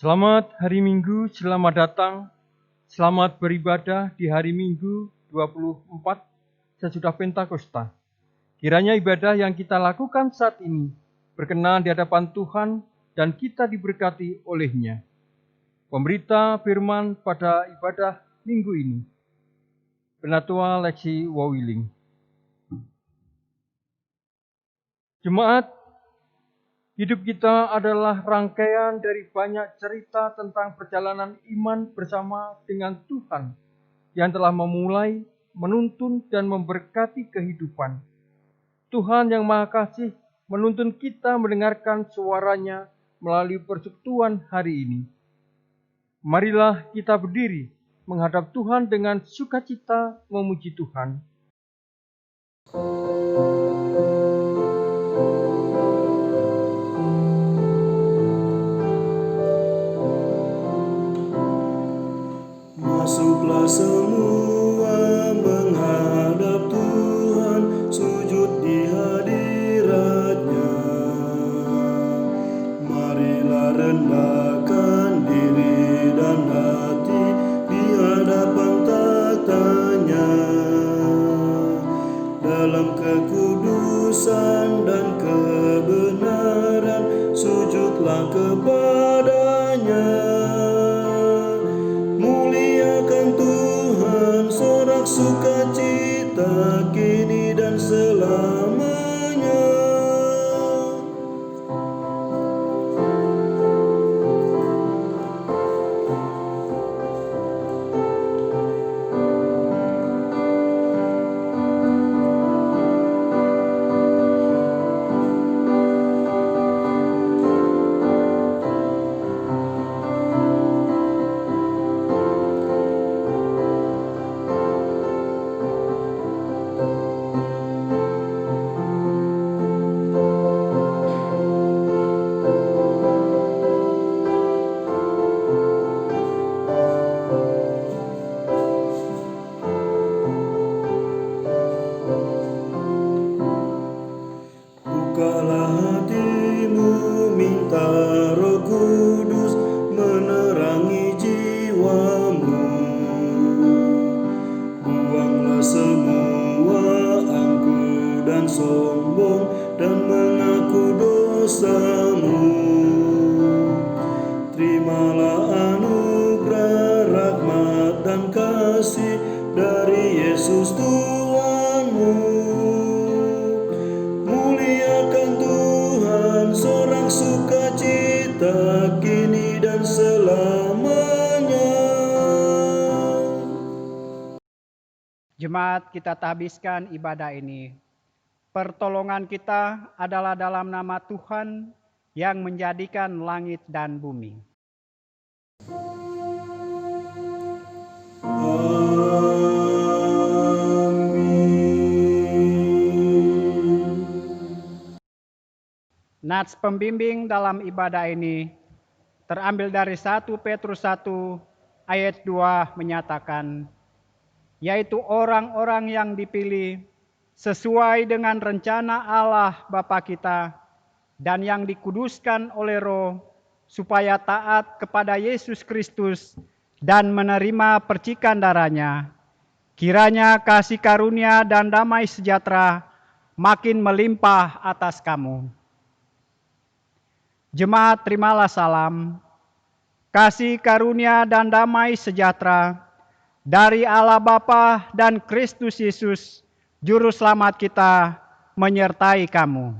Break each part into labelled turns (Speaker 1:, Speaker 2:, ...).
Speaker 1: Selamat hari Minggu, selamat datang, selamat beribadah di hari Minggu 24 sesudah Pentakosta. Kiranya ibadah yang kita lakukan saat ini berkenan di hadapan Tuhan dan kita diberkati oleh-Nya. Pemberita firman pada ibadah minggu ini, Penatua Leksi Wawiling. Jemaat, hidup kita adalah rangkaian dari banyak cerita tentang perjalanan iman bersama dengan Tuhan yang telah memulai, menuntun, dan memberkati kehidupan. Tuhan yang Maha Kasih menuntun kita mendengarkan suara-Nya melalui persekutuan hari ini. Marilah kita berdiri menghadap Tuhan dengan sukacita memuji Tuhan.
Speaker 2: Masuklah semua menghadap Tuhan, sujud di hadirat-Nya. Marilah rendahkan diri dan hati di hadapan takhta-Nya. Dalam kekudusan dan kebenaran, sujudlah kepada-Nya. Sukacita kini dan selamanya. Bukalah hatimu, minta Roh Kudus menerangi jiwamu. Buanglah semua angkuh dan sombong dan mengaku dosamu. Terimalah anugerah, rahmat dan kasih dari Yesus Tuhanmu. Sukacita kini dan selamanya.
Speaker 3: Jemaat, kita habiskan ibadah ini. Pertolongan kita adalah dalam nama Tuhan yang menjadikan langit dan bumi. Nats pembimbing dalam ibadah ini terambil dari 1 Petrus 1 ayat 2 menyatakan, yaitu orang-orang yang dipilih sesuai dengan rencana Allah Bapa kita dan yang dikuduskan oleh Roh supaya taat kepada Yesus Kristus dan menerima percikan darah-Nya. Kiranya kasih karunia dan damai sejahtera makin melimpah atas kamu. Jemaat, terimalah salam, kasih karunia dan damai sejahtera dari Allah Bapa dan Kristus Yesus, Juru Selamat kita, menyertai kamu.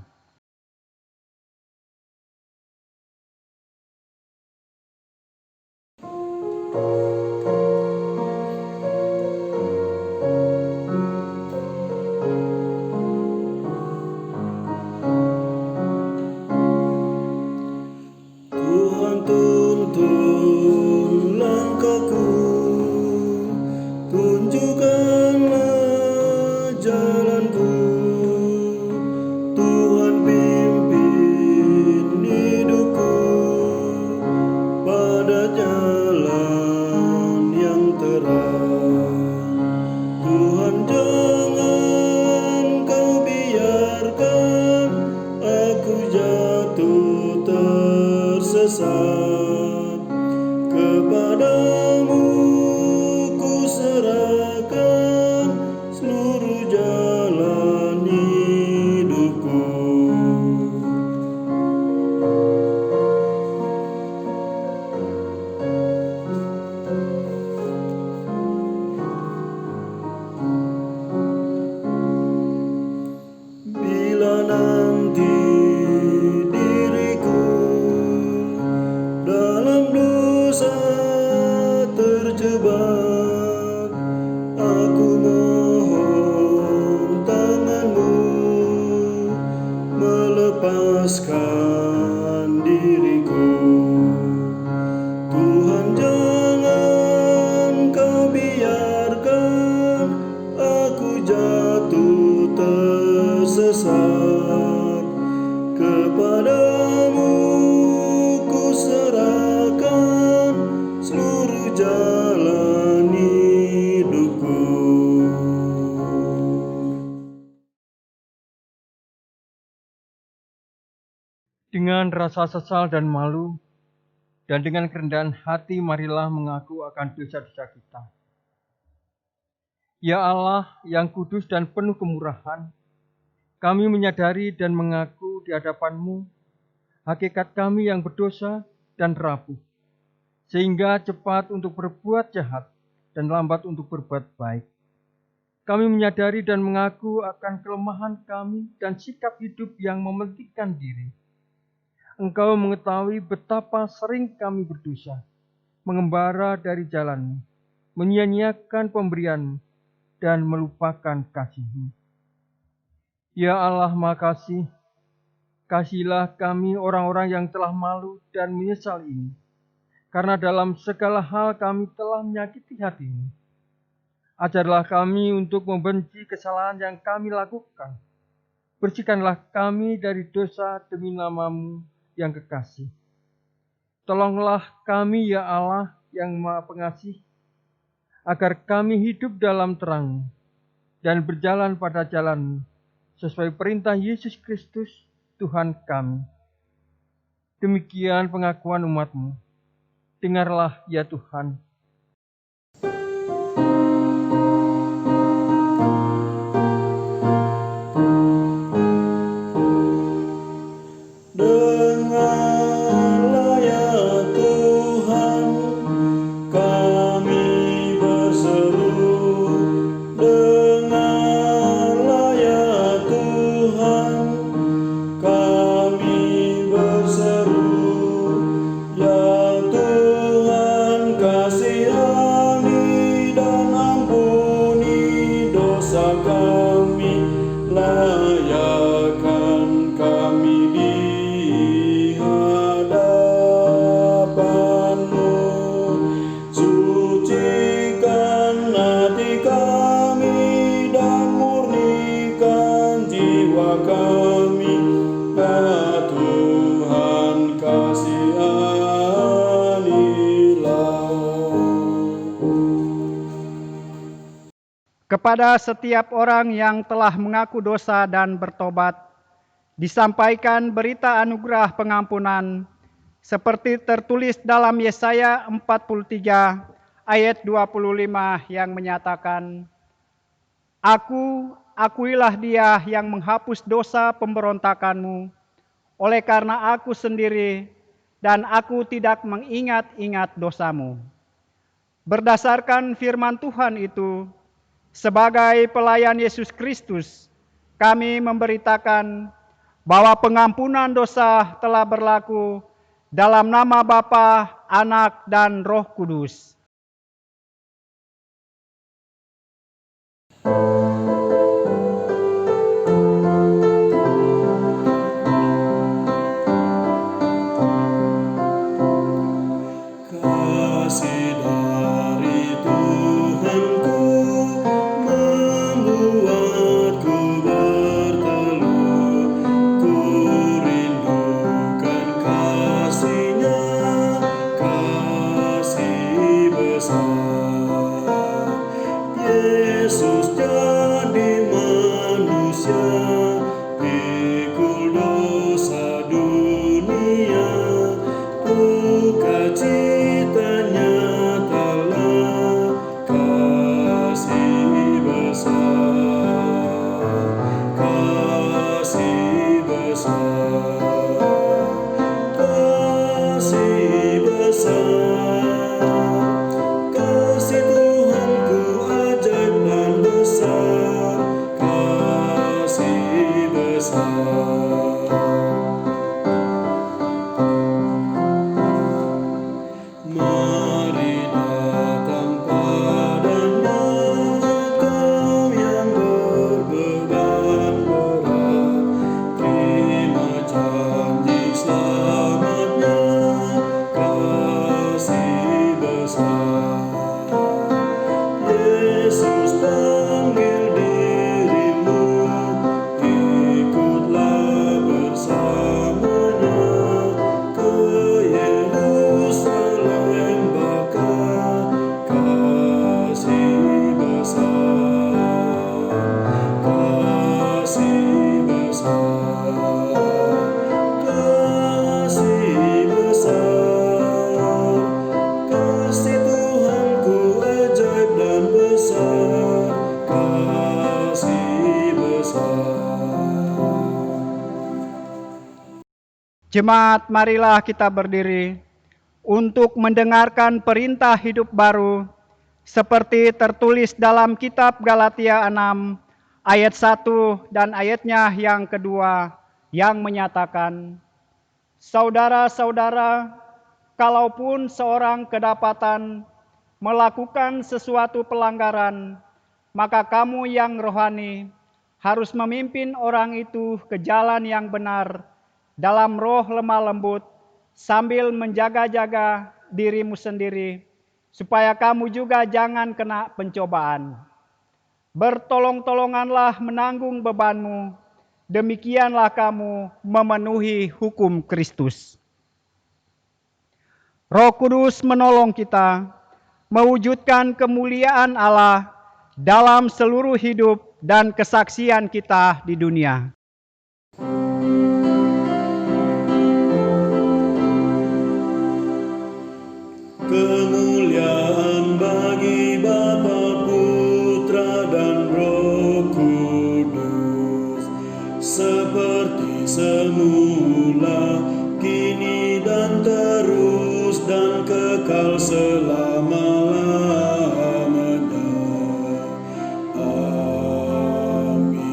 Speaker 2: tersesat.
Speaker 1: dengan rasa sesal dan malu, dan dengan kerendahan hati marilah mengaku akan dosa-dosa kita. Ya Allah yang kudus dan penuh kemurahan, kami menyadari dan mengaku di hadapan-Mu hakikat kami yang berdosa dan rapuh, sehingga cepat untuk berbuat jahat dan lambat untuk berbuat baik. Kami menyadari dan mengaku akan kelemahan kami dan sikap hidup yang mementingkan diri. Engkau mengetahui betapa sering kami berdosa, mengembara dari jalan-Mu, menyia-nyiakan pemberian dan melupakan kasih-Mu. Ya Allah makasih, kasihilah kami orang-orang yang telah malu dan menyesal ini, karena dalam segala hal kami telah menyakiti hati-Mu. Ajarlah kami untuk membenci kesalahan yang kami lakukan. Bersihkanlah kami dari dosa demi nama-Mu yang kekasih. Tolonglah kami ya Allah yang Maha Pengasih, agar kami hidup dalam terang dan berjalan pada jalan sesuai perintah Yesus Kristus Tuhan kami. Demikian pengakuan umat-Mu. Dengarlah ya Tuhan.
Speaker 2: Dengarlah ya Tuhan, kami berseru. Dengarlah ya Tuhan, kami berseru. Ya Tuhan, kasihani dan ampuni dosa kami, layakkan kami di hadapan-Mu. Sucikan hati kami dan murnikan jiwa kami. Ya Tuhan, kasihanilah.
Speaker 3: Kepada setiap orang yang telah mengaku dosa dan bertobat, disampaikan berita anugerah pengampunan, seperti tertulis dalam Yesaya 43 ayat 25 yang menyatakan, akuilah Dia yang menghapus dosa pemberontakanmu, oleh karena Aku sendiri dan Aku tidak mengingat-ingat dosamu. Berdasarkan firman Tuhan itu, sebagai pelayan Yesus Kristus, kami memberitakan bahwa pengampunan dosa telah berlaku dalam nama Bapa, Anak, dan Roh Kudus.
Speaker 2: Kasih dari Tuhanku membuatku berteluh. Ku rindukan kasih-Nya, kasih
Speaker 3: Jemaat, marilah kita berdiri untuk mendengarkan perintah hidup baru seperti tertulis dalam kitab Galatia 6 ayat 1 dan ayatnya yang kedua yang menyatakan, saudara-saudara, kalaupun seorang kedapatan melakukan sesuatu pelanggaran, maka kamu yang rohani harus memimpin orang itu ke jalan yang benar dalam roh lemah lembut, sambil menjaga-jaga dirimu sendiri, supaya kamu juga jangan kena pencobaan. Bertolong-tolonganlah menanggung bebanmu, demikianlah kamu memenuhi hukum Kristus. Roh Kudus menolong kita mewujudkan kemuliaan Allah dalam seluruh hidup dan kesaksian kita di dunia.
Speaker 2: Kemuliaan bagi Bapa, Putra, dan Roh Kudus, seperti semula, kini dan terus, dan kekal selama-lamanya. Amin.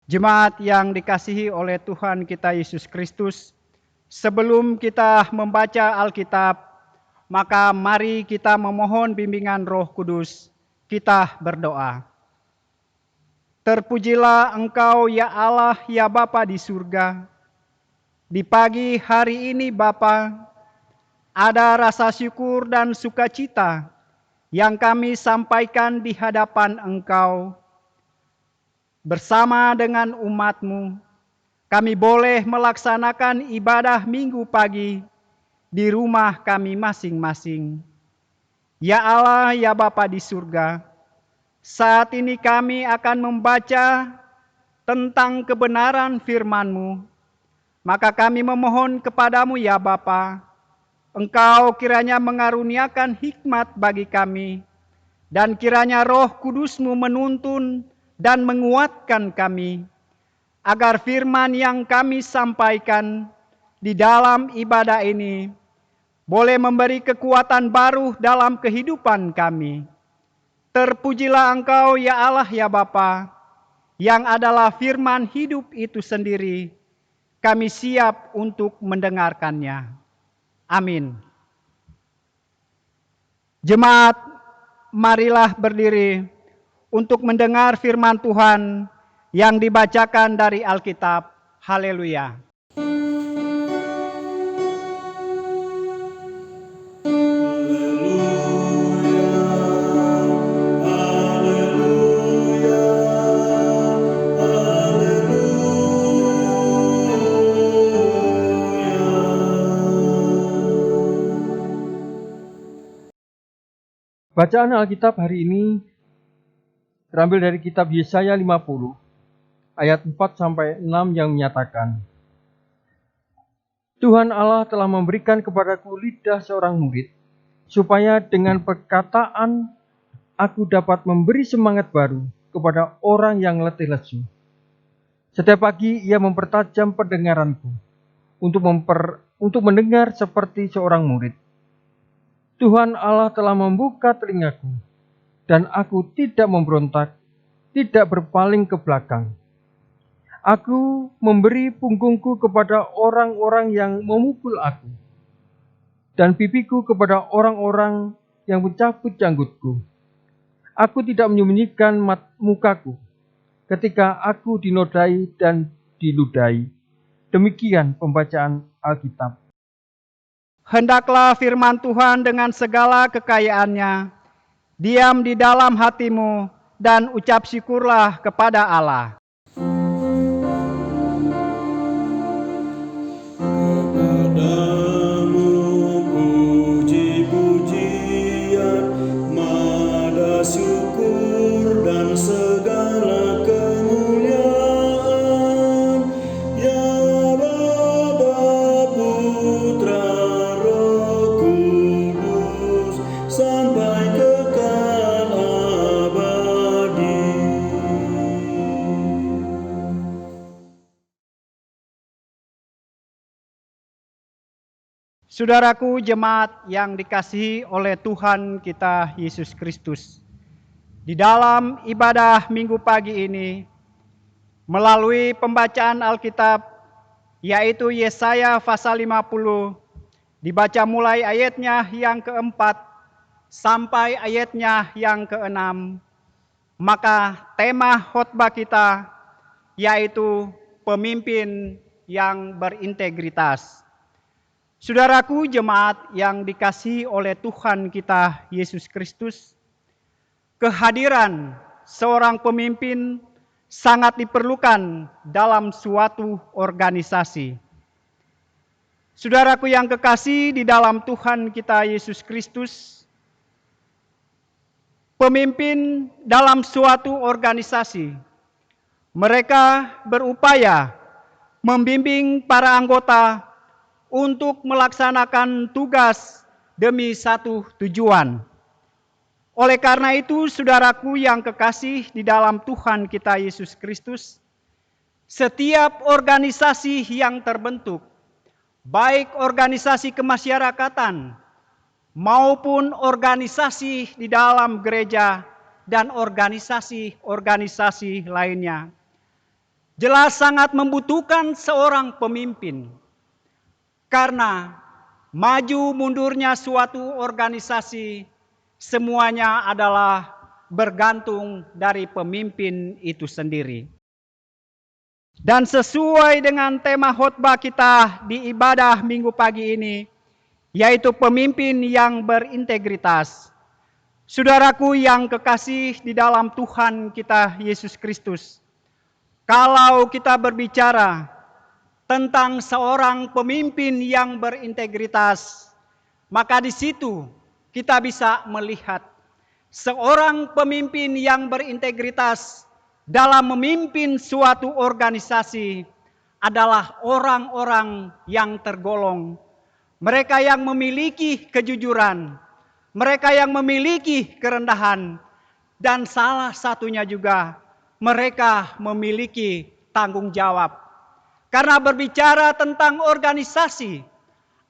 Speaker 3: Jemaat yang dikasihi oleh Tuhan kita Yesus Kristus, sebelum kita membaca Alkitab, maka mari kita memohon bimbingan Roh Kudus. Kita berdoa. Terpujilah Engkau ya Allah, ya Bapa di surga. Di pagi hari ini Bapa, ada rasa syukur dan sukacita yang kami sampaikan di hadapan Engkau. Bersama dengan umat-Mu, kami boleh melaksanakan ibadah minggu pagi di rumah kami masing-masing. Ya Allah, ya Bapa di surga, saat ini kami akan membaca tentang kebenaran firman-Mu. Maka kami memohon kepadamu ya Bapa, Engkau kiranya mengaruniakan hikmat bagi kami, dan kiranya Roh Kudus-Mu menuntun dan menguatkan kami, agar firman yang kami sampaikan di dalam ibadah ini boleh memberi kekuatan baru dalam kehidupan kami. Terpujilah Engkau ya Allah ya Bapa, yang adalah firman hidup itu sendiri. Kami siap untuk mendengarkannya. Amin. Jemaat, marilah berdiri untuk mendengar firman Tuhan yang dibacakan dari Alkitab. Haleluya.
Speaker 1: Bacaan Alkitab hari ini terambil dari kitab Yesaya 50 ayat 4-6 yang menyatakan, Tuhan Allah telah memberikan kepadaku lidah seorang murid, supaya dengan perkataan aku dapat memberi semangat baru kepada orang yang letih lesu. Setiap pagi ia mempertajam pendengaranku untuk mendengar seperti seorang murid. Tuhan Allah telah membuka telingaku, dan aku tidak memberontak, tidak berpaling ke belakang. Aku memberi punggungku kepada orang-orang yang memukul aku, dan pipiku kepada orang-orang yang mencabut janggutku. Aku tidak menyembunyikan mukaku ketika aku dinodai dan diludahi. Demikian pembacaan Alkitab.
Speaker 3: Hendaklah firman Tuhan dengan segala kekayaannya diam di dalam hatimu, dan ucap syukurlah kepada Allah.
Speaker 2: Kepadamu puji-pujian, mada syukur dan segala kemuliaan, ya Bapa, Putra, Roh Kudus, sampai kekal abadi.
Speaker 3: Saudaraku jemaat yang dikasihi oleh Tuhan kita Yesus Kristus. Di dalam ibadah minggu pagi ini, melalui pembacaan Alkitab, yaitu Yesaya pasal 50, dibaca mulai ayatnya yang keempat sampai ayatnya yang keenam, maka tema khotbah kita yaitu pemimpin yang berintegritas. Saudaraku jemaat yang dikasihi oleh Tuhan kita Yesus Kristus, kehadiran seorang pemimpin sangat diperlukan dalam suatu organisasi. Saudaraku yang kekasih di dalam Tuhan kita Yesus Kristus, pemimpin dalam suatu organisasi, mereka berupaya membimbing para anggota untuk melaksanakan tugas demi satu tujuan. Oleh karena itu, saudaraku yang kekasih di dalam Tuhan kita Yesus Kristus, setiap organisasi yang terbentuk, baik organisasi kemasyarakatan maupun organisasi di dalam gereja dan organisasi-organisasi lainnya, jelas sangat membutuhkan seorang pemimpin. Karena maju mundurnya suatu organisasi semuanya adalah bergantung dari pemimpin itu sendiri. Dan sesuai dengan tema khotbah kita di ibadah minggu pagi ini, yaitu pemimpin yang berintegritas. Saudaraku yang kekasih di dalam Tuhan kita Yesus Kristus, kalau kita berbicara tentang seorang pemimpin yang berintegritas, maka di situ kita bisa melihat seorang pemimpin yang berintegritas dalam memimpin suatu organisasi adalah orang-orang yang tergolong, mereka yang memiliki kejujuran, mereka yang memiliki kerendahan, dan salah satunya juga mereka memiliki tanggung jawab. Karena berbicara tentang organisasi,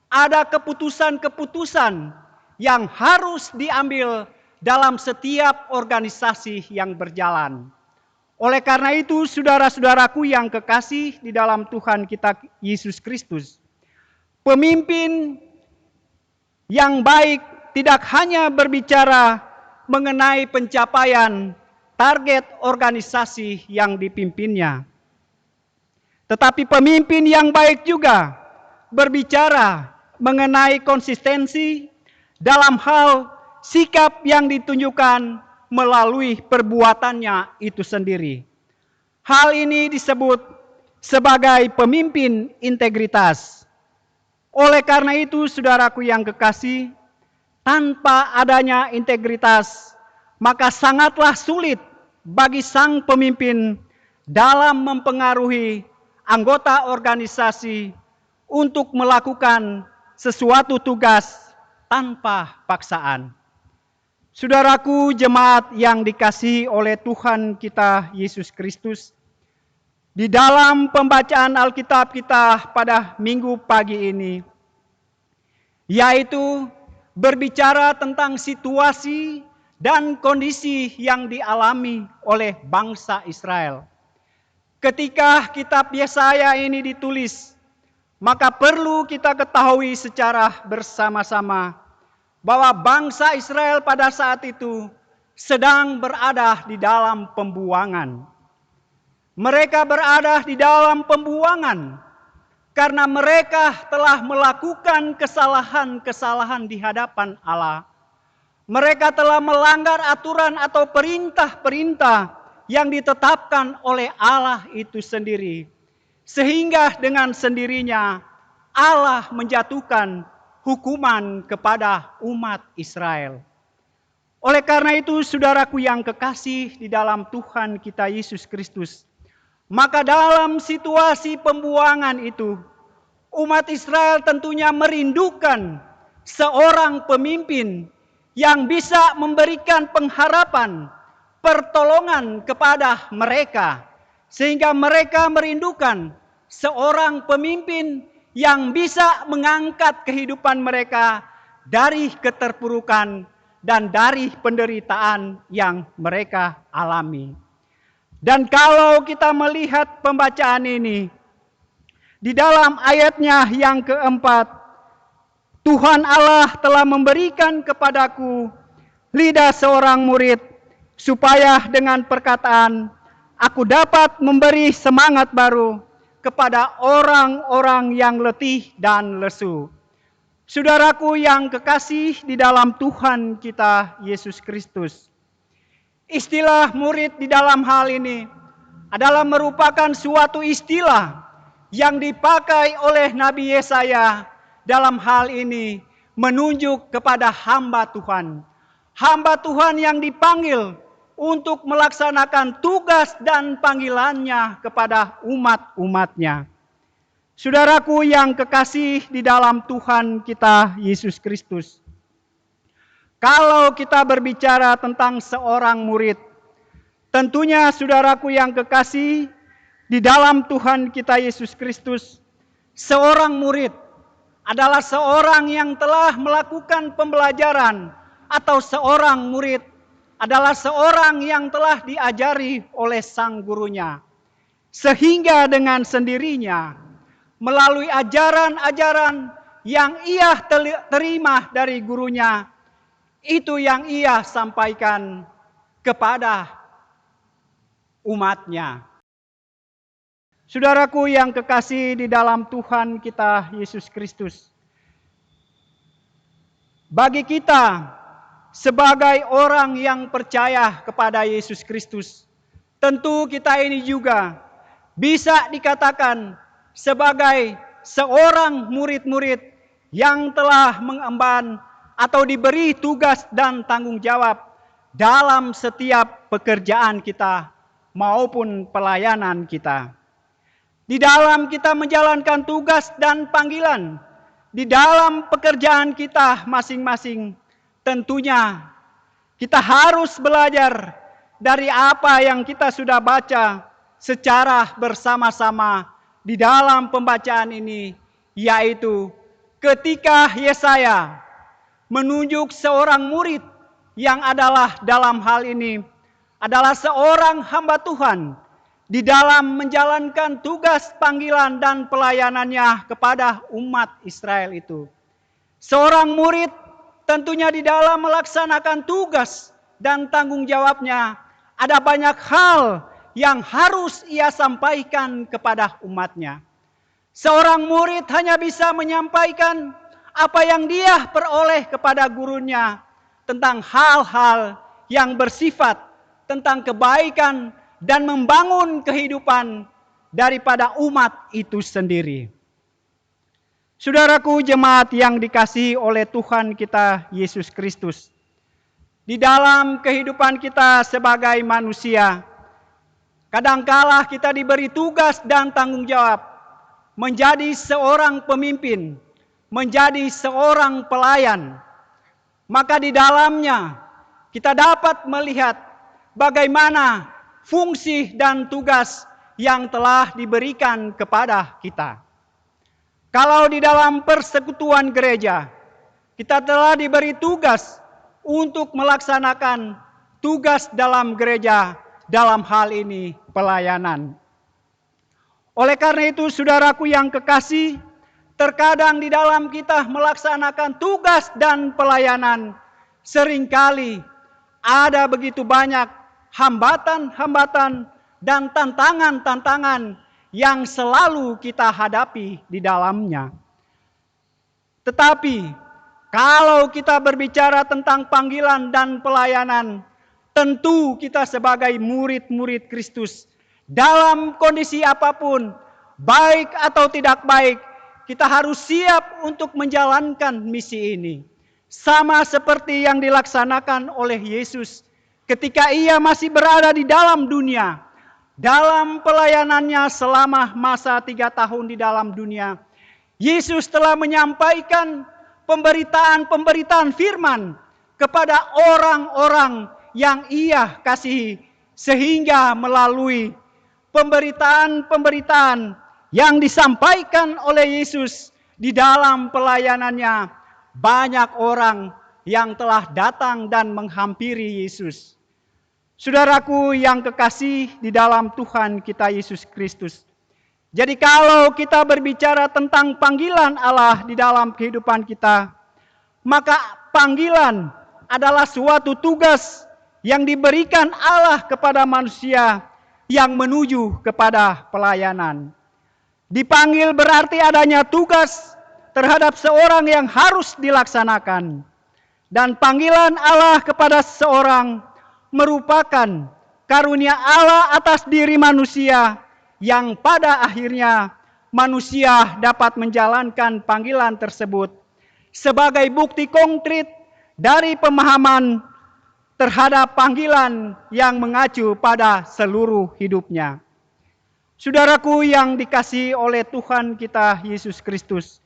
Speaker 3: ada keputusan-keputusan yang harus diambil dalam setiap organisasi yang berjalan. Oleh karena itu, saudara-saudaraku yang kekasih di dalam Tuhan kita Yesus Kristus, pemimpin yang baik tidak hanya berbicara mengenai pencapaian target organisasi yang dipimpinnya, tetapi pemimpin yang baik juga berbicara mengenai konsistensi dalam hal sikap yang ditunjukkan melalui perbuatannya itu sendiri. Hal ini disebut sebagai pemimpin integritas. Oleh karena itu, saudaraku yang kekasih, tanpa adanya integritas, maka sangatlah sulit bagi sang pemimpin dalam mempengaruhi anggota organisasi untuk melakukan sesuatu tugas tanpa paksaan. Saudaraku jemaat yang dikasihi oleh Tuhan kita Yesus Kristus, di dalam pembacaan Alkitab kita pada minggu pagi ini, yaitu berbicara tentang situasi dan kondisi yang dialami oleh bangsa Israel. Ketika kitab Yesaya ini ditulis, maka perlu kita ketahui secara bersama-sama bahwa bangsa Israel pada saat itu sedang berada di dalam pembuangan. Mereka berada di dalam pembuangan karena mereka telah melakukan kesalahan-kesalahan di hadapan Allah. Mereka telah melanggar aturan atau perintah-perintah yang ditetapkan oleh Allah itu sendiri. Sehingga dengan sendirinya Allah menjatuhkan hukuman kepada umat Israel. Oleh karena itu, saudaraku yang kekasih di dalam Tuhan kita Yesus Kristus, maka dalam situasi pembuangan itu, umat Israel tentunya merindukan seorang pemimpin yang bisa memberikan pengharapan, pertolongan kepada mereka, sehingga mereka merindukan seorang pemimpin yang bisa mengangkat kehidupan mereka dari keterpurukan dan dari penderitaan yang mereka alami. Dan kalau kita melihat pembacaan ini, di dalam ayatnya yang keempat, Tuhan Allah telah memberikan kepadaku lidah seorang murid, supaya dengan perkataan aku dapat memberi semangat baru kepada orang-orang yang letih dan lesu. Saudaraku yang kekasih di dalam Tuhan kita Yesus Kristus, istilah murid di dalam hal ini adalah merupakan suatu istilah yang dipakai oleh Nabi Yesaya dalam hal ini menunjuk kepada hamba Tuhan. Hamba Tuhan yang dipanggil untuk melaksanakan tugas dan panggilannya kepada umat-umatnya. Saudaraku yang kekasih di dalam Tuhan kita Yesus Kristus, kalau kita berbicara tentang seorang murid, tentunya saudaraku yang kekasih di dalam Tuhan kita Yesus Kristus, seorang murid adalah seorang yang telah melakukan pembelajaran, atau seorang murid adalah seorang yang telah diajari oleh sang gurunya. Sehingga dengan sendirinya, melalui ajaran-ajaran yang ia terima dari gurunya, itu yang ia sampaikan kepada umatnya. Saudaraku yang kekasih di dalam Tuhan kita Yesus Kristus, bagi kita sebagai orang yang percaya kepada Yesus Kristus, tentu kita ini juga bisa dikatakan sebagai seorang murid-murid yang telah mengemban atau diberi tugas dan tanggung jawab dalam setiap pekerjaan kita maupun pelayanan kita. Di dalam kita menjalankan tugas dan panggilan, di dalam pekerjaan kita masing-masing, tentunya kita harus belajar dari apa yang kita sudah baca secara bersama-sama di dalam pembacaan ini, yaitu ketika Yesaya menunjuk seorang murid yang adalah dalam hal ini adalah seorang hamba Tuhan di dalam menjalankan tugas panggilan dan pelayanannya kepada umat Israel itu. Seorang murid tentunya di dalam melaksanakan tugas dan tanggung jawabnya ada banyak hal yang harus ia sampaikan kepada umatnya. Seorang murid hanya bisa menyampaikan apa yang dia peroleh kepada gurunya tentang hal-hal yang bersifat tentang kebaikan dan membangun kehidupan daripada umat itu sendiri. Saudaraku jemaat yang dikasihi oleh Tuhan kita Yesus Kristus, di dalam kehidupan kita sebagai manusia, kadangkala kita diberi tugas dan tanggung jawab menjadi seorang pemimpin, menjadi seorang pelayan. Maka di dalamnya kita dapat melihat bagaimana fungsi dan tugas yang telah diberikan kepada kita. Kalau di dalam persekutuan gereja, kita telah diberi tugas untuk melaksanakan tugas dalam gereja, dalam hal ini pelayanan. Oleh karena itu, saudaraku yang kekasih, terkadang di dalam kita melaksanakan tugas dan pelayanan, seringkali ada begitu banyak hambatan-hambatan dan tantangan-tantangan yang selalu kita hadapi di dalamnya. Tetapi kalau kita berbicara tentang panggilan dan pelayanan, tentu kita sebagai murid-murid Kristus, dalam kondisi apapun, baik atau tidak baik, kita harus siap untuk menjalankan misi ini. Sama seperti yang dilaksanakan oleh Yesus ketika ia masih berada di dalam dunia. Dalam pelayanannya selama masa 3 tahun di dalam dunia, Yesus telah menyampaikan pemberitaan firman kepada orang-orang yang ia kasihi, sehingga melalui pemberitaan yang disampaikan oleh Yesus di dalam pelayanannya, banyak orang yang telah datang dan menghampiri Yesus. Saudaraku yang kekasih di dalam Tuhan kita Yesus Kristus. Jadi kalau kita berbicara tentang panggilan Allah di dalam kehidupan kita, maka panggilan adalah suatu tugas yang diberikan Allah kepada manusia yang menuju kepada pelayanan. Dipanggil berarti adanya tugas terhadap seorang yang harus dilaksanakan. Dan panggilan Allah kepada seseorang merupakan karunia Allah atas diri manusia yang pada akhirnya manusia dapat menjalankan panggilan tersebut sebagai bukti konkret dari pemahaman terhadap panggilan yang mengacu pada seluruh hidupnya. Saudaraku yang dikasihi oleh Tuhan kita Yesus Kristus,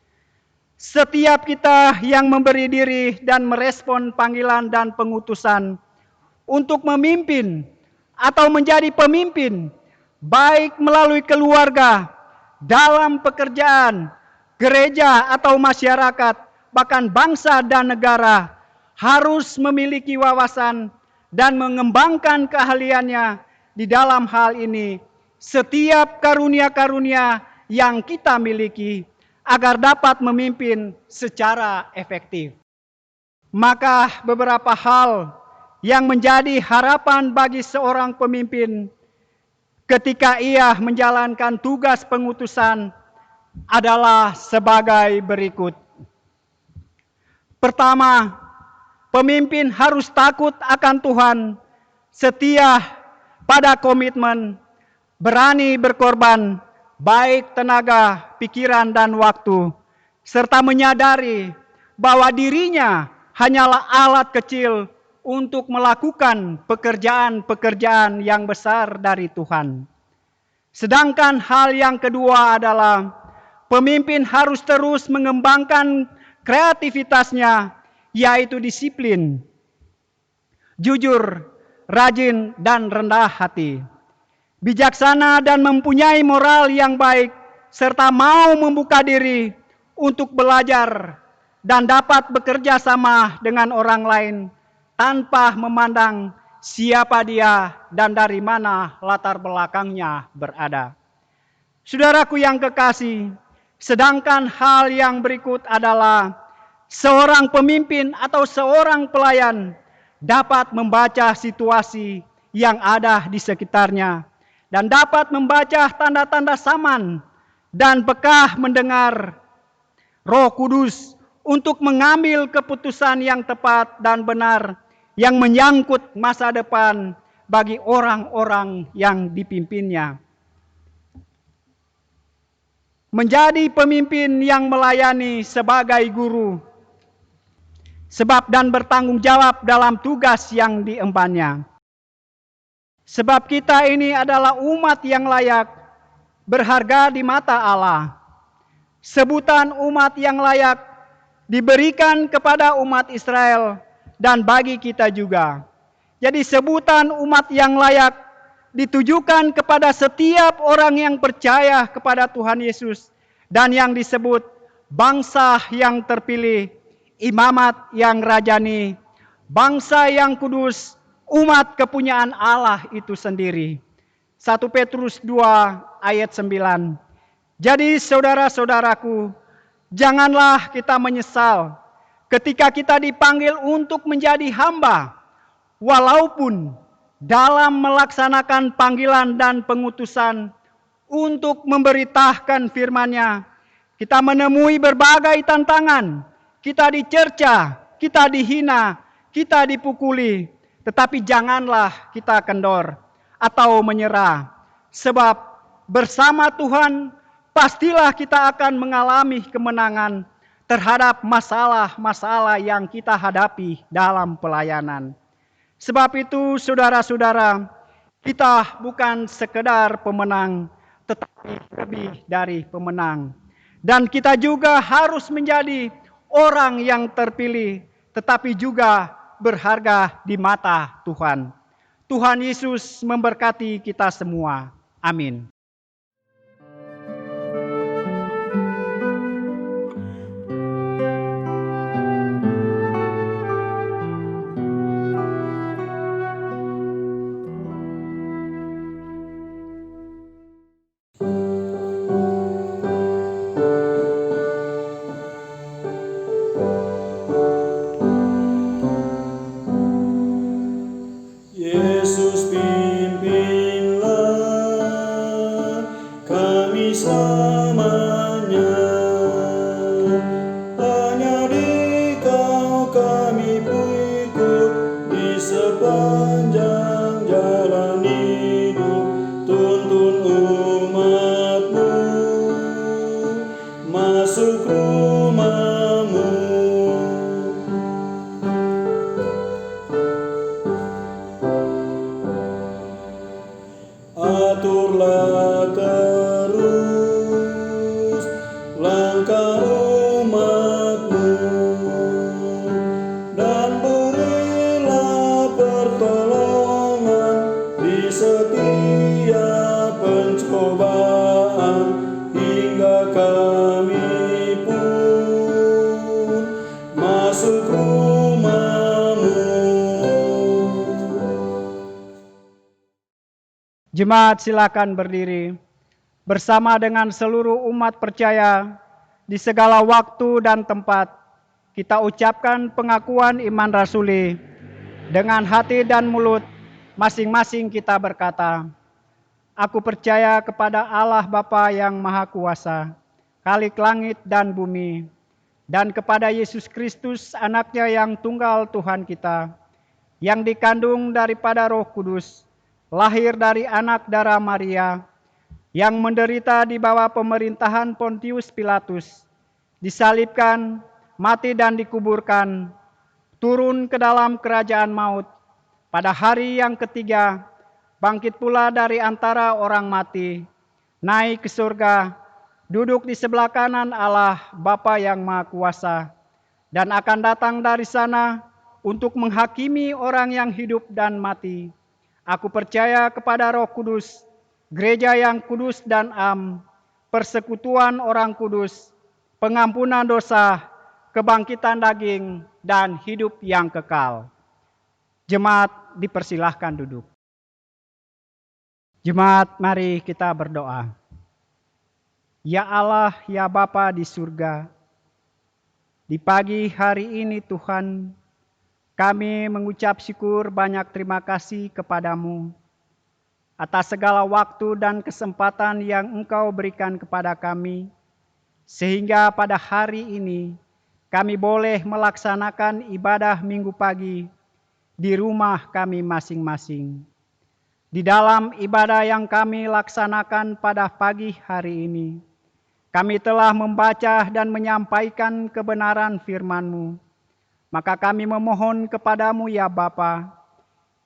Speaker 3: setiap kita yang memberi diri dan merespon panggilan dan pengutusan untuk memimpin atau menjadi pemimpin, baik melalui keluarga, dalam pekerjaan, gereja atau masyarakat, bahkan bangsa dan negara, harus memiliki wawasan dan mengembangkan keahliannya di dalam hal ini. Setiap karunia-karunia yang kita miliki agar dapat memimpin secara efektif. Maka beberapa hal yang menjadi harapan bagi seorang pemimpin ketika ia menjalankan tugas pengutusan adalah sebagai berikut. Pertama, pemimpin harus takut akan Tuhan, setia pada komitmen, berani berkorban, baik tenaga, pikiran, dan waktu, serta menyadari bahwa dirinya hanyalah alat kecil untuk melakukan pekerjaan-pekerjaan yang besar dari Tuhan. Sedangkan hal yang kedua adalah pemimpin harus terus mengembangkan kreativitasnya, yaitu disiplin, jujur, rajin, dan rendah hati. Bijaksana dan mempunyai moral yang baik, serta mau membuka diri untuk belajar dan dapat bekerja sama dengan orang lain tanpa memandang siapa dia dan dari mana latar belakangnya berada. Saudaraku yang kekasih, sedangkan hal yang berikut adalah seorang pemimpin atau seorang pelayan dapat membaca situasi yang ada di sekitarnya dan dapat membaca tanda-tanda zaman dan peka mendengar Roh Kudus untuk mengambil keputusan yang tepat dan benar yang menyangkut masa depan bagi orang-orang yang dipimpinnya. Menjadi pemimpin yang melayani sebagai guru, sebab dan bertanggung jawab dalam tugas yang diembannya. Sebab kita ini adalah umat yang layak, berharga di mata Allah. Sebutan umat yang layak diberikan kepada umat Israel dan bagi kita juga. Jadi sebutan umat yang layak ditujukan kepada setiap orang yang percaya kepada Tuhan Yesus dan yang disebut bangsa yang terpilih, imamat yang rajani, bangsa yang kudus, umat kepunyaan Allah itu sendiri. 1 Petrus 2 ayat 9. Jadi saudara-saudaraku, janganlah kita menyesal ketika kita dipanggil untuk menjadi hamba, walaupun dalam melaksanakan panggilan dan pengutusan untuk memberitakan firman-Nya, kita menemui berbagai tantangan, kita dicerca, kita dihina, kita dipukuli, tetapi janganlah kita kendor atau menyerah, sebab bersama Tuhan pastilah kita akan mengalami kemenangan terhadap masalah-masalah yang kita hadapi dalam pelayanan. Sebab itu saudara-saudara, kita bukan sekedar pemenang, tetapi lebih dari pemenang. Dan kita juga harus menjadi orang yang terpilih, tetapi juga berharga di mata Tuhan. Tuhan Yesus memberkati kita semua. Amin.
Speaker 2: selamanya. Hanya di Kau kami ikut di sepanjang jalan hidup. Tuntun umat-Mu masuk rumah-Mu. Aturlah terus langkah umat-Mu, dan berilah pertolongan di setiap pencobaan, hingga kami pun masuk rumah-Mu.
Speaker 3: Jemaat silakan berdiri. Bersama dengan seluruh umat percaya di segala waktu dan tempat, kita ucapkan pengakuan iman rasuli. Dengan hati dan mulut, masing-masing kita berkata, Aku percaya kepada Allah Bapa yang Maha Kuasa, Khalik langit dan bumi, dan kepada Yesus Kristus, anaknya yang tunggal Tuhan kita, yang dikandung daripada Roh Kudus, lahir dari anak darah Maria, yang menderita di bawah pemerintahan Pontius Pilatus, disalibkan, mati dan dikuburkan, turun ke dalam kerajaan maut, pada hari yang ketiga, bangkit pula dari antara orang mati, naik ke surga, duduk di sebelah kanan Allah Bapa yang Maha Kuasa, dan akan datang dari sana untuk menghakimi orang yang hidup dan mati. Aku percaya kepada Roh Kudus, gereja yang kudus dan am, persekutuan orang kudus, pengampunan dosa, kebangkitan daging, dan hidup yang kekal. Jemaat dipersilahkan duduk. Jemaat, mari kita berdoa. Ya Allah, ya Bapa di surga, di pagi hari ini Tuhan, kami mengucap syukur banyak terima kasih kepadamu atas segala waktu dan kesempatan yang Engkau berikan kepada kami, sehingga pada hari ini kami boleh melaksanakan ibadah minggu pagi di rumah kami masing-masing. Di dalam ibadah yang kami laksanakan pada pagi hari ini, kami telah membaca dan menyampaikan kebenaran firman-Mu. Maka kami memohon kepadamu ya Bapa,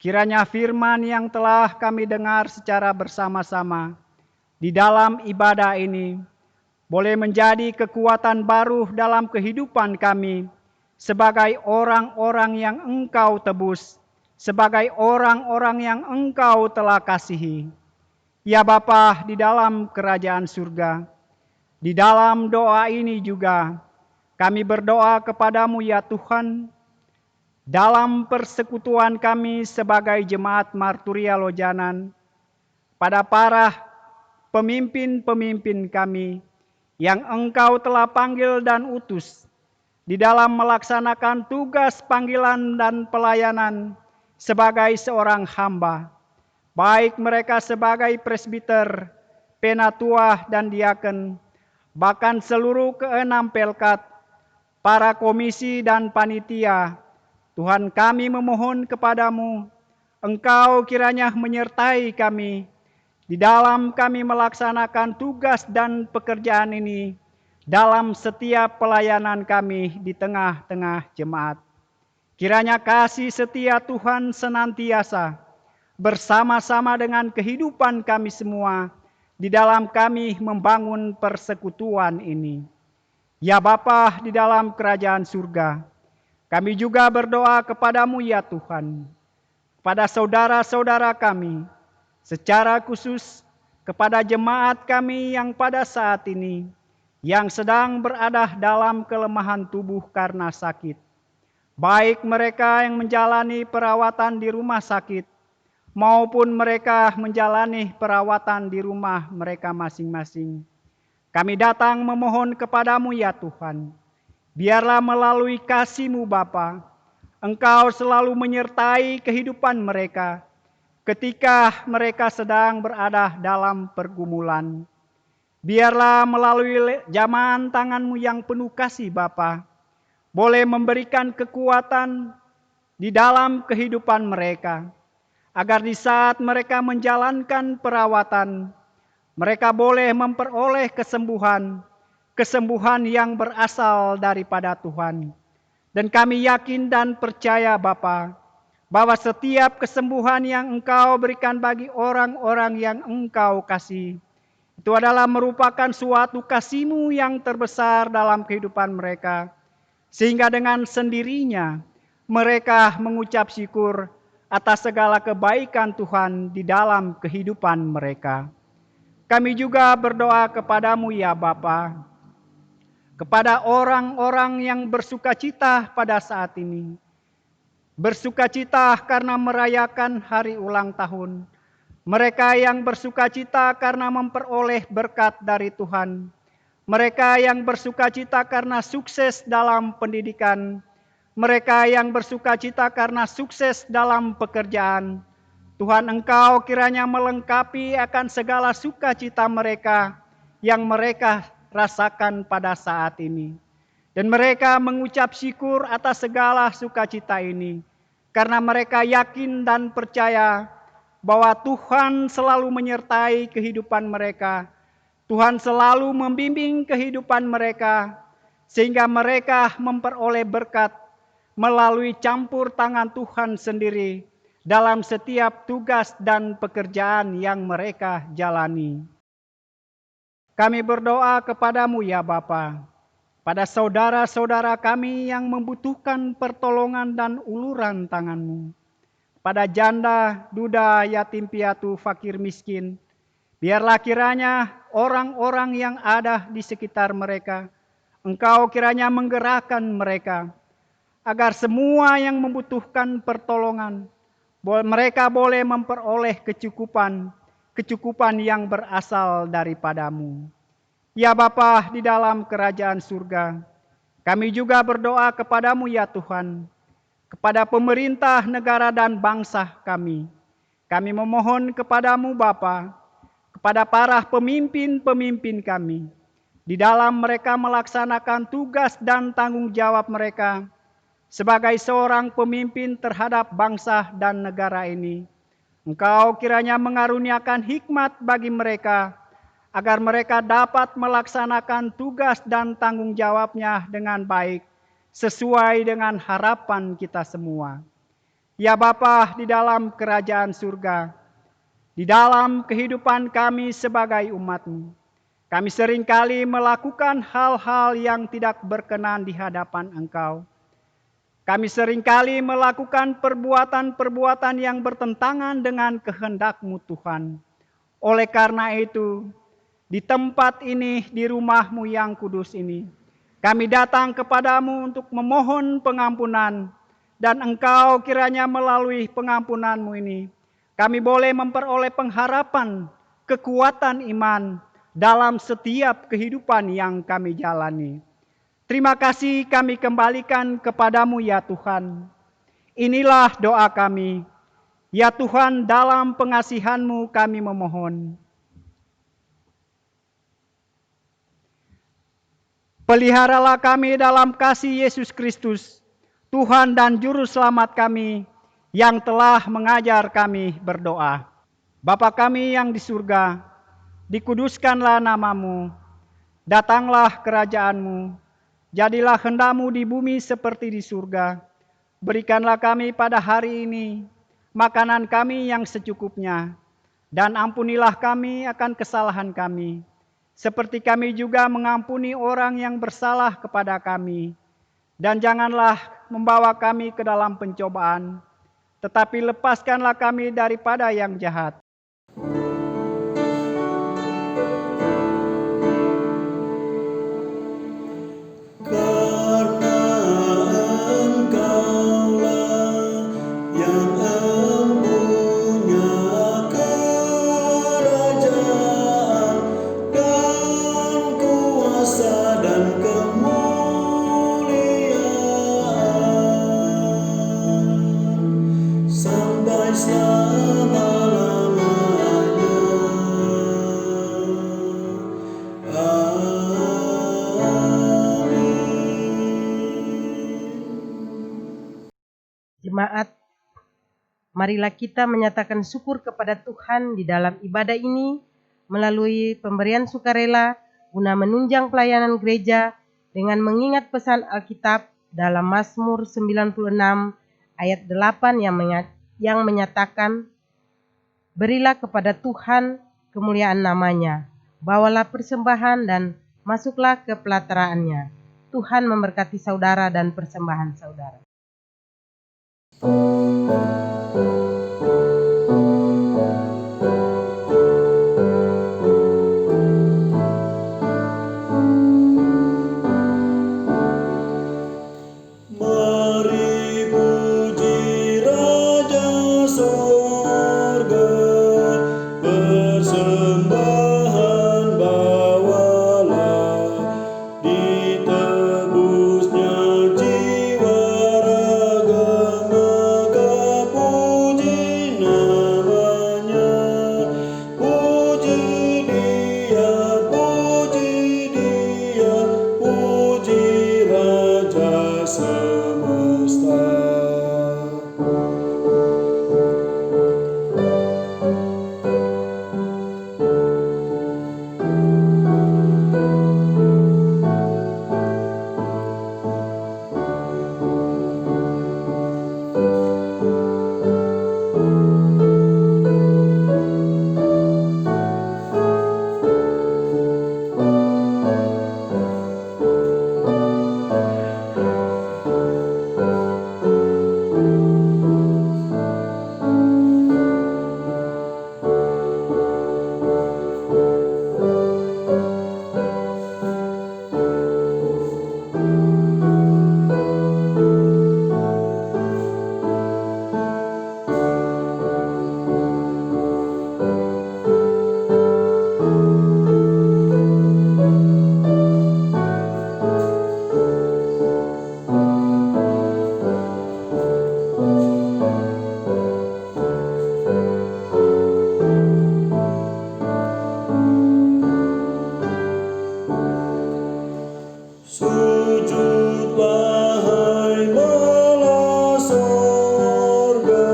Speaker 3: kiranya firman yang telah kami dengar secara bersama-sama di dalam ibadah ini boleh menjadi kekuatan baru dalam kehidupan kami sebagai orang-orang yang Engkau tebus, sebagai orang-orang yang Engkau telah kasihi. Ya Bapa di dalam kerajaan surga, di dalam doa ini juga kami berdoa kepadamu ya Tuhan, dalam persekutuan kami sebagai jemaat Marturia Lojanan, pada para pemimpin-pemimpin kami yang Engkau telah panggil dan utus di dalam melaksanakan tugas panggilan dan pelayanan sebagai seorang hamba, baik mereka sebagai presbiter, penatua dan diaken, bahkan seluruh keenam pelkat, para komisi dan panitia. Tuhan, kami memohon kepadamu, Engkau kiranya menyertai kami di dalam kami melaksanakan tugas dan pekerjaan ini dalam setiap pelayanan kami di tengah-tengah jemaat. Kiranya kasih setia Tuhan senantiasa bersama-sama dengan kehidupan kami semua di dalam kami membangun persekutuan ini. Ya Bapa di dalam kerajaan surga, kami juga berdoa kepadamu ya Tuhan, kepada saudara-saudara kami, secara khusus kepada jemaat kami yang pada saat ini, yang sedang berada dalam kelemahan tubuh karena sakit, baik mereka yang menjalani perawatan di rumah sakit, maupun mereka menjalani perawatan di rumah mereka masing-masing. Kami datang memohon kepadamu ya Tuhan, biarlah melalui kasih-Mu Bapa, Engkau selalu menyertai kehidupan mereka ketika mereka sedang berada dalam pergumulan. Biarlah melalui jamahan tangan-Mu yang penuh kasih Bapa, boleh memberikan kekuatan di dalam kehidupan mereka, agar di saat mereka menjalankan perawatan, mereka boleh memperoleh kesembuhan yang berasal daripada Tuhan. Dan kami yakin dan percaya Bapa, bahwa setiap kesembuhan yang Engkau berikan bagi orang-orang yang Engkau kasih, itu adalah merupakan suatu kasih-Mu yang terbesar dalam kehidupan mereka. Sehingga dengan sendirinya mereka mengucap syukur atas segala kebaikan Tuhan di dalam kehidupan mereka. Kami juga berdoa kepadamu ya Bapa, kepada orang-orang yang bersukacita pada saat ini. Bersukacita karena merayakan hari ulang tahun. Mereka yang bersukacita karena memperoleh berkat dari Tuhan. Mereka yang bersukacita karena sukses dalam pendidikan. Mereka yang bersukacita karena sukses dalam pekerjaan. Tuhan Engkau kiranya melengkapi akan segala sukacita mereka yang mereka rasakan pada saat ini. Dan mereka mengucap syukur atas segala sukacita ini. Karena mereka yakin dan percaya bahwa Tuhan selalu menyertai kehidupan mereka. Tuhan selalu membimbing kehidupan mereka, sehingga mereka memperoleh berkat melalui campur tangan Tuhan sendiri dalam setiap tugas dan pekerjaan yang mereka jalani. Kami berdoa kepadamu ya Bapa, pada saudara-saudara kami yang membutuhkan pertolongan dan uluran tangan-Mu. Pada janda, duda, yatim piatu, fakir miskin, biarlah kiranya orang-orang yang ada di sekitar mereka, Engkau kiranya menggerakkan mereka, agar semua yang membutuhkan pertolongan, mereka boleh memperoleh kecukupan yang berasal daripada-Mu. Ya Bapa di dalam kerajaan surga, kami juga berdoa kepadamu ya Tuhan, kepada pemerintah negara dan bangsa kami. Kami memohon kepadamu Bapa, kepada para pemimpin-pemimpin kami, di dalam mereka melaksanakan tugas dan tanggung jawab mereka sebagai seorang pemimpin terhadap bangsa dan negara ini. Engkau kiranya mengaruniakan hikmat bagi mereka, agar mereka dapat melaksanakan tugas dan tanggung jawabnya dengan baik, sesuai dengan harapan kita semua. Ya Bapa di dalam kerajaan surga, di dalam kehidupan kami sebagai umat-Mu, kami seringkali melakukan hal-hal yang tidak berkenan di hadapan Engkau. Kami seringkali melakukan perbuatan-perbuatan yang bertentangan dengan kehendak-Mu Tuhan. Oleh karena itu, di tempat ini, di rumah-Mu yang kudus ini, kami datang kepadamu untuk memohon pengampunan, dan Engkau kiranya melalui pengampunan-Mu ini, kami boleh memperoleh pengharapan, kekuatan iman dalam setiap kehidupan yang kami jalani. Terima kasih kami kembalikan kepadamu ya Tuhan. Inilah doa kami. Ya Tuhan, dalam pengasihan-Mu kami memohon. Peliharalah kami dalam kasih Yesus Kristus, Tuhan dan Juru Selamat kami, yang telah mengajar kami berdoa. Bapa kami yang di surga, dikuduskanlah nama-Mu, datanglah kerajaan-Mu, jadilah kehendak-Mu di bumi seperti di surga. Berikanlah kami pada hari ini makanan kami yang secukupnya, dan ampunilah kami akan kesalahan kami, seperti kami juga mengampuni orang yang bersalah kepada kami. Dan janganlah membawa kami ke dalam pencobaan, tetapi lepaskanlah kami daripada yang jahat.
Speaker 2: Karena Engkaulah yang empunya kerajaan dan kuasa dan kemuliaan sampai selama-lamanya.
Speaker 4: Jemaat, marilah kita menyatakan syukur kepada Tuhan di dalam ibadah ini melalui pemberian sukarela guna menunjang pelayanan gereja dengan mengingat pesan Alkitab dalam Mazmur 96 ayat 8 yang menyatakan, "Berilah kepada Tuhan kemuliaan namanya, bawalah persembahan dan masuklah ke pelataraannya." Tuhan memberkati saudara dan persembahan saudara.
Speaker 2: Mari puji Raja Sorga, persembahan bawalah, ditebusnya jiwa raga, maka puji namanya. Puji Dia, puji Dia, puji Raja semesta. Sujudlah hai bala sorga,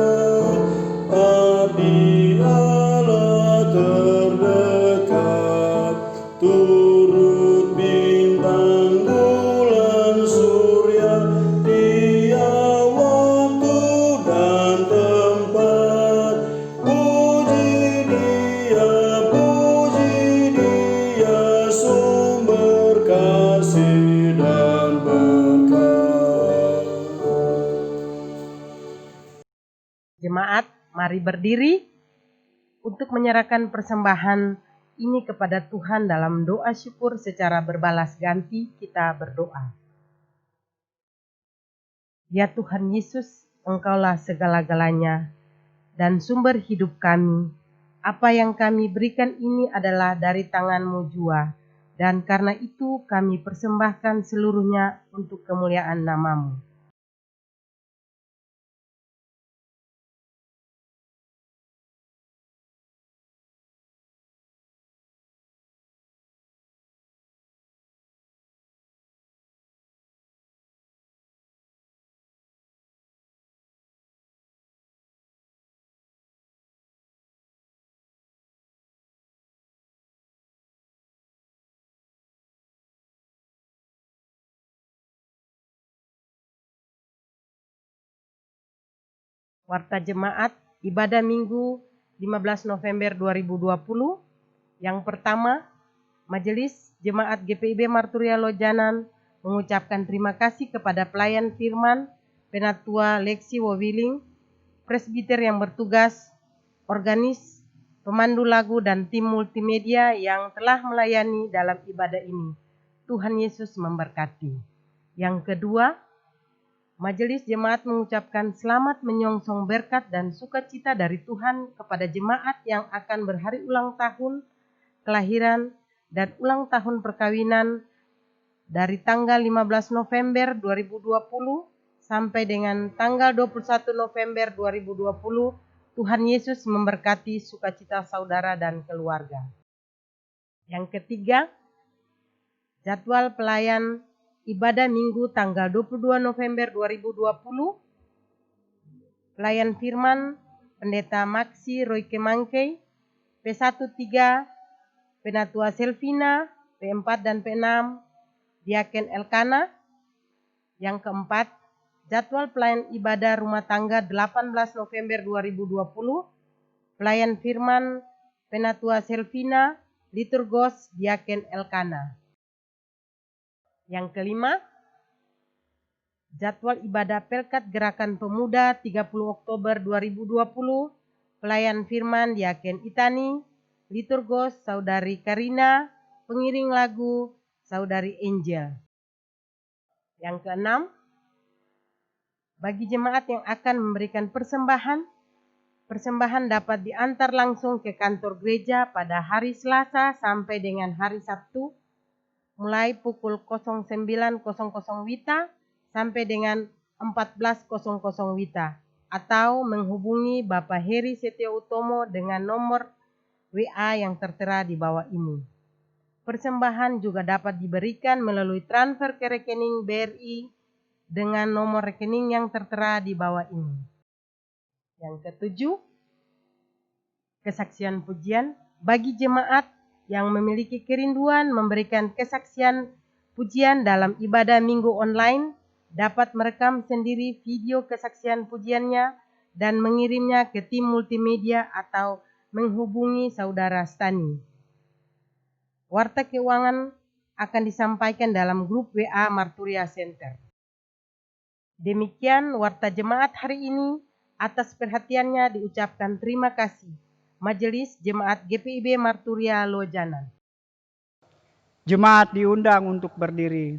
Speaker 2: abdi Allah terdekat, turut bintang bulan surya, tiap waktu dan tempat. Puji Dia, sumber kasih dan berkat.
Speaker 4: Jemaat, mari berdiri untuk menyerahkan persembahan ini kepada Tuhan dalam doa syukur secara berbalas ganti. Kita berdoa. Ya Tuhan Yesus, Engkaulah segala-galanya dan sumber hidup kami. Apa yang kami berikan ini adalah dari tangan-Mu jua, dan karena itu kami persembahkan seluruhnya untuk kemuliaan nama-Mu. Warta Jemaat Ibadah Minggu 15 November 2020. Yang pertama, Majelis Jemaat GPIB Marturia Lojanan mengucapkan terima kasih kepada pelayan firman, Penatua Lexi Wowiling, presbiter yang bertugas, organis, pemandu lagu, dan tim multimedia yang telah melayani dalam ibadah ini. Tuhan Yesus memberkati. Yang kedua, Majelis Jemaat mengucapkan selamat menyongsong berkat dan sukacita dari Tuhan kepada jemaat yang akan berhari ulang tahun kelahiran dan ulang tahun perkawinan dari tanggal 15 November 2020 sampai dengan tanggal 21 November 2020. Tuhan Yesus memberkati sukacita saudara dan keluarga. Yang ketiga, jadwal pelayan ibadah Minggu tanggal 22 November 2020 Pelayan firman Pendeta Maksi Royke Mangkei. P13 Penatua Selvina. P4 dan P6 Diaken Elkana. Yang keempat, jadwal pelayan ibadah rumah tangga 18 November 2020. Pelayan firman Penatua Selvina, Liturgos Diaken Elkana. Yang kelima, jadwal ibadah Pelkat Gerakan Pemuda 30 Oktober 2020. Pelayan firman Diaken Itani, Liturgos Saudari Karina, pengiring lagu Saudari Angel. Yang keenam, bagi jemaat yang akan memberikan persembahan, persembahan dapat diantar langsung ke kantor gereja pada hari Selasa sampai dengan hari Sabtu, mulai pukul 09.00 WITA sampai dengan 14.00 WITA, atau menghubungi Bapak Heri Setio Utomo dengan nomor WA yang tertera di bawah ini. Persembahan juga dapat diberikan melalui transfer ke rekening BRI dengan nomor rekening yang tertera di bawah ini. Yang ketujuh, kesaksian pujian bagi jemaat yang memiliki kerinduan memberikan kesaksian pujian dalam ibadah minggu online, dapat merekam sendiri video kesaksian pujiannya dan mengirimnya ke tim multimedia atau menghubungi saudara Stani. Warta keuangan akan disampaikan dalam grup WA Marturia Center. Demikian warta jemaat hari ini. Atas perhatiannya diucapkan terima kasih. Majelis Jemaat GPIB Marturia Lojanan.
Speaker 3: Jemaat diundang untuk berdiri.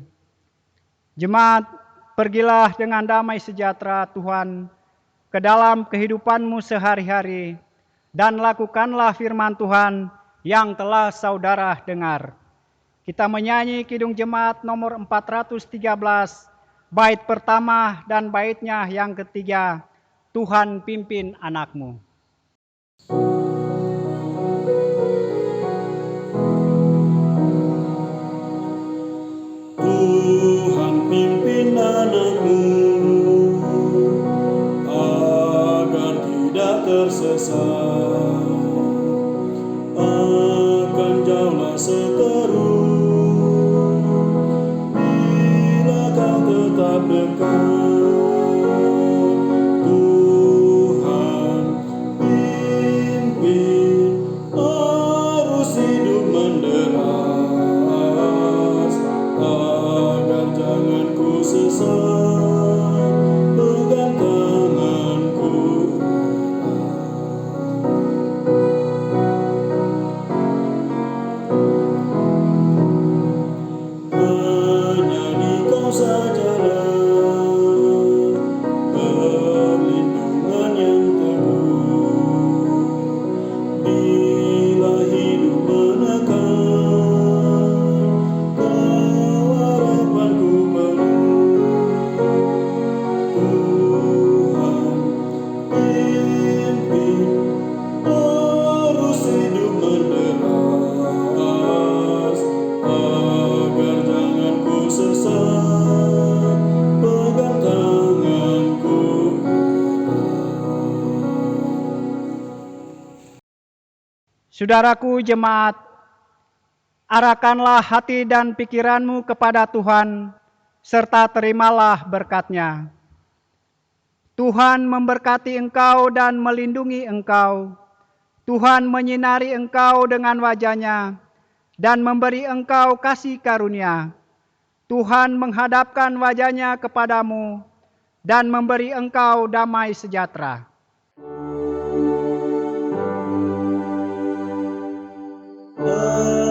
Speaker 3: Jemaat, pergilah dengan damai sejahtera Tuhan ke dalam kehidupanmu sehari-hari dan lakukanlah firman Tuhan yang telah saudara dengar. Kita menyanyi Kidung Jemaat nomor 413, bait pertama dan baitnya yang ketiga, Tuhan pimpin anakmu.
Speaker 2: Tuhan pimpin anakmu agar tidak tersesat. Akan jauhlah seteru bila kau tetap dekat. Tuhan pimpin arus hidup menderas agar jangan ku sesat. Pegang tanganku hanya di kau sajalah perlindungan yang teguh. Bila hidup menekan, kau harapanku penuh. Tuhan pimpin arus hidup menderas agar jangan ku sesat. Pegang tanganku
Speaker 3: Saudaraku jemaat, arahkanlah hati dan pikiranmu kepada Tuhan, serta terimalah berkat-Nya. Tuhan memberkati engkau dan melindungi engkau. Tuhan menyinari engkau dengan wajah-Nya dan memberi engkau kasih karunia. Tuhan menghadapkan wajah-Nya kepadamu dan memberi engkau damai sejahtera.
Speaker 2: hanya